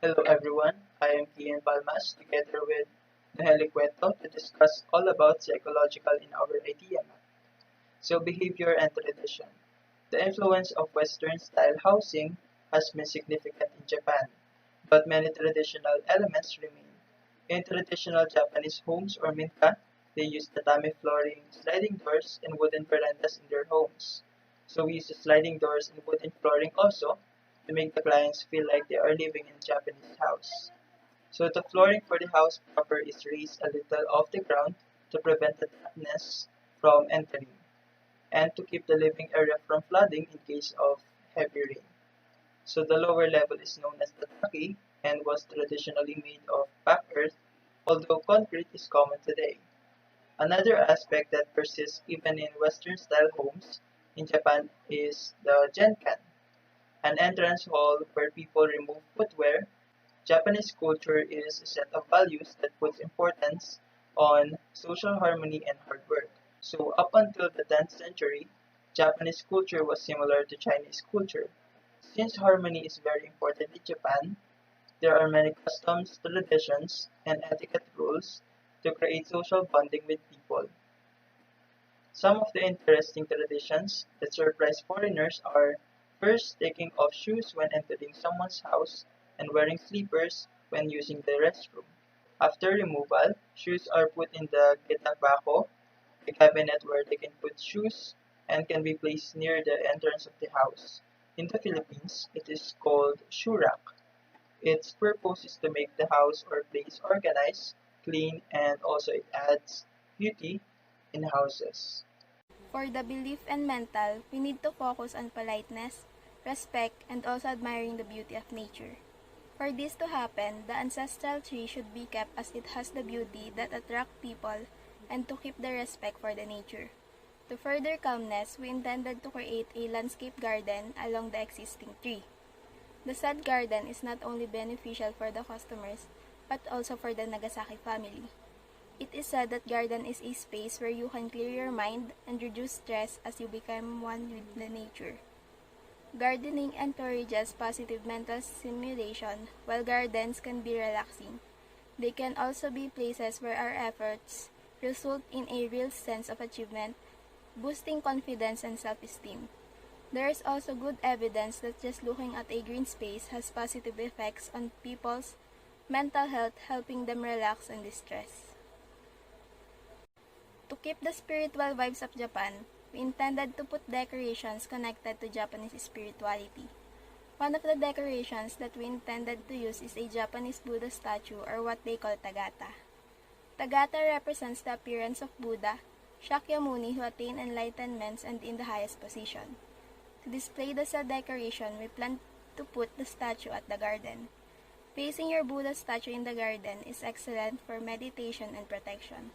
Hello everyone, I am Ian Palmas together with Naheli Cueto to discuss all about psychological in our idea map. So behavior and tradition. The influence of Western style housing has been significant in Japan, but many traditional elements remain. In traditional Japanese homes or minka, they use tatami flooring, sliding doors, and wooden verandas in their homes. So we use the sliding doors and wooden flooring also to make the clients feel like they are living in a Japanese house. So the flooring for the house proper is raised a little off the ground to prevent the dampness from entering and to keep the living area from flooding in case of heavy rain. So the lower level is known as the taki and was traditionally made of packed earth, although concrete is common today. Another aspect that persists even in Western style homes in Japan is the genkan, an entrance hall where people remove footwear. Japanese culture is a set of values that puts importance on social harmony and hard work. So up until the 10th century, Japanese culture was similar to Chinese culture. Since harmony is very important in Japan, there are many customs, traditions, and etiquette rules to create social bonding with people. Some of the interesting traditions that surprise foreigners are first taking off shoes when entering someone's house and wearing slippers when using the restroom. After removal, shoes are put in the getabako, a cabinet where they can put shoes and can be placed near the entrance of the house. In the Philippines, it is called shoe rack. Its purpose is to make the house or place organized, clean, and also it adds beauty in houses. For the belief and mental, we need to focus on politeness, respect, and also admiring the beauty of nature. For this to happen, the ancestral tree should be kept as it has the beauty that attract people and to keep the respect for the nature. To further calmness, we intended to create a landscape garden along the existing tree. The said garden is not only beneficial for the customers, but also for the Nagasaki family. It is said that garden is a space where you can clear your mind and reduce stress as you become one with the nature. Gardening encourages positive mental stimulation, while gardens can be relaxing. They can also be places where our efforts result in a real sense of achievement, boosting confidence and self-esteem. There is also good evidence that just looking at a green space has positive effects on people's mental health, helping them relax and distress. To keep the spiritual vibes of Japan, we intended to put decorations connected to Japanese spirituality. One of the decorations that we intended to use is a Japanese Buddha statue or what they call Tagata. Tagata represents the appearance of Buddha, Shakyamuni who attained enlightenment and in the highest position. To display the said decoration, we plan to put the statue at the garden. Placing your Buddha statue in the garden is excellent for meditation and protection.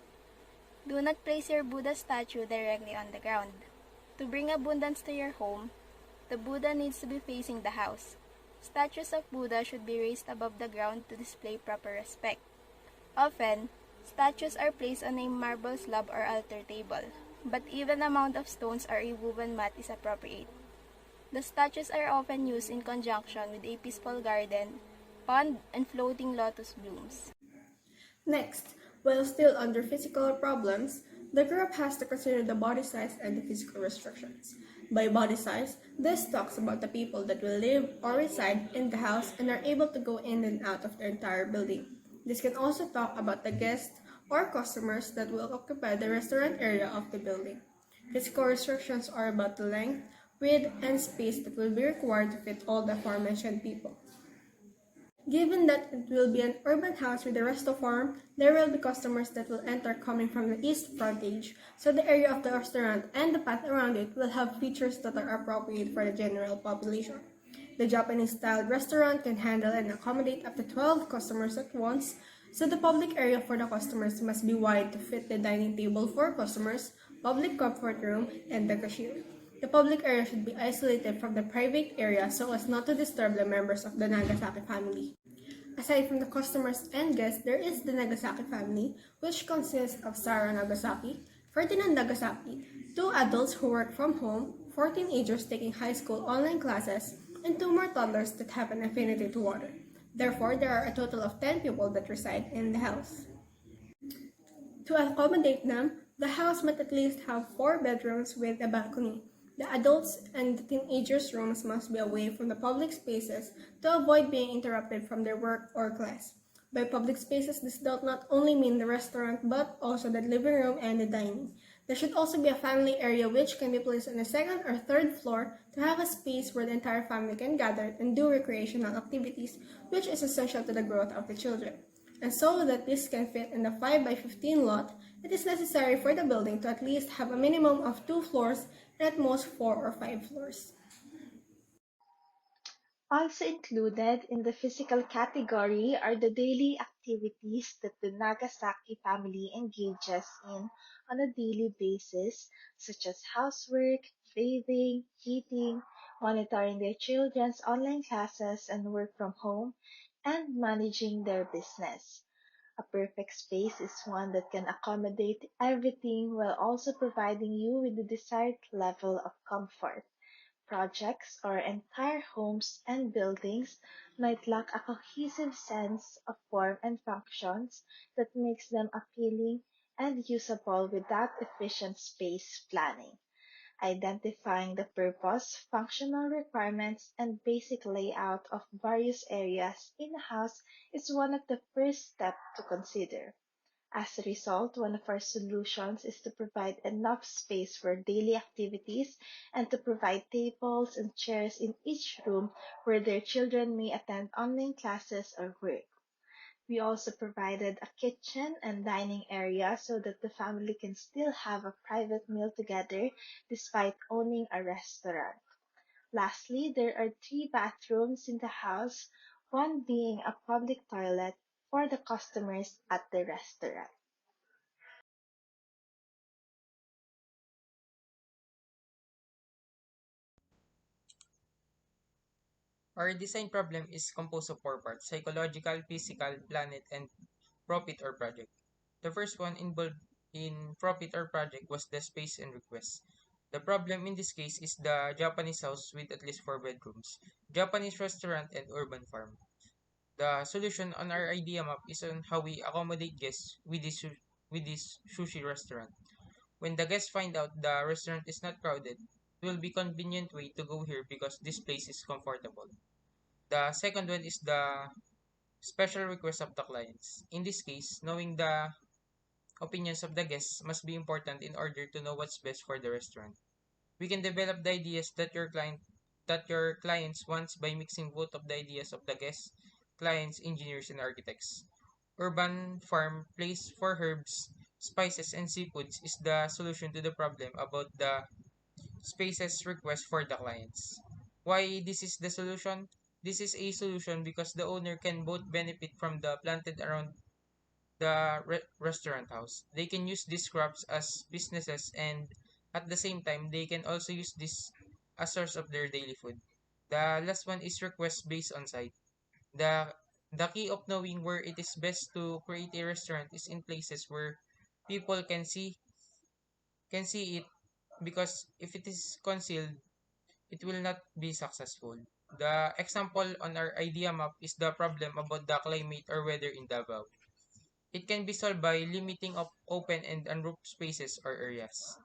Do not place your Buddha statue directly on the ground. To bring abundance to your home, the Buddha needs to be facing the house. Statues of Buddha should be raised above the ground to display proper respect. Often, statues are placed on a marble slab or altar table, but even amount of stones or a woven mat is appropriate. The statues are often used in conjunction with a peaceful garden, pond, and floating lotus blooms. Next, while still under physical problems, the group has to consider the body size and the physical restrictions. By body size, this talks about the people that will live or reside in the house and are able to go in and out of the entire building. This can also talk about the guests or customers that will occupy the restaurant area of the building. Physical restrictions are about the length, width, and space that will be required to fit all the aforementioned people. Given that it will be an urban house with a resto farm, there will be customers that will enter coming from the east frontage, so the area of the restaurant and the path around it will have features that are appropriate for the general population. The Japanese-style restaurant can handle and accommodate up to 12 customers at once, so the public area for the customers must be wide to fit the dining table for customers, public comfort room, and the cashier. The public area should be isolated from the private area so as not to disturb the members of the Nagasaki family. Aside from the customers and guests, there is the Nagasaki family, which consists of Sarah Nagasaki, Ferdinand Nagasaki, two adults who work from home, 4 teenagers taking high school online classes, and 2 more toddlers that have an affinity to water. Therefore, there are a total of 10 people that reside in the house. To accommodate them, the house must at least have 4 bedrooms with a balcony. The adults and the teenagers' rooms must be away from the public spaces to avoid being interrupted from their work or class. By public spaces, this does not only mean the restaurant but also the living room and the dining. There should also be a family area which can be placed on the second or third floor to have a space where the entire family can gather and do recreational activities, which is essential to the growth of the children. And so that this can fit in the 5 by 15 lot, it is necessary for the building to at least have a minimum of 2 floors and at most 4 or 5 floors. Also included in the physical category are the daily activities that the Nagasaki family engages in on a daily basis, such as housework, bathing, eating, monitoring their children's online classes and work from home, and managing their business. A perfect space is one that can accommodate everything while also providing you with the desired level of comfort. Projects or entire homes and buildings might lack a cohesive sense of form and functions that makes them appealing and usable without efficient space planning. Identifying the purpose, functional requirements, and basic layout of various areas in a house is one of the first steps to consider. As a result, one of our solutions is to provide enough space for daily activities and to provide tables and chairs in each room where their children may attend online classes or work. We also provided a kitchen and dining area so that the family can still have a private meal together despite owning a restaurant. Lastly, there are 3 bathrooms in the house, one being a public toilet for the customers at the restaurant. Our design problem is composed of 4 parts: psychological, physical, planet, and profit or project. The first one involved in profit or project was the space and request. The problem in this case is the Japanese house with at least 4 bedrooms, Japanese restaurant, and urban farm. The solution on our idea map is on how we accommodate guests with this sushi restaurant. When the guests find out the restaurant is not crowded, it will be convenient way to go here because this place is comfortable. The second one is the special request of the clients. In this case, knowing the opinions of the guests must be important in order to know what's best for the restaurant. We can develop the ideas that your clients wants by mixing both of the ideas of the guests, clients, engineers, and architects. Urban farm place for herbs, spices, and seafoods is the solution to the problem about the spaces request for the clients. Why this is the solution? This is a solution because the owner can both benefit from the planted around the restaurant house. They can use these crops as businesses, and at the same time they can also use this as source of their daily food. The last one is request based on site. The the key of knowing where it is best to create a restaurant is in places where people can see it, because if it is concealed, it will not be successful. The example on our idea map is the problem about the climate or weather in Davao. It can be solved by limiting of open and unroofed spaces or areas.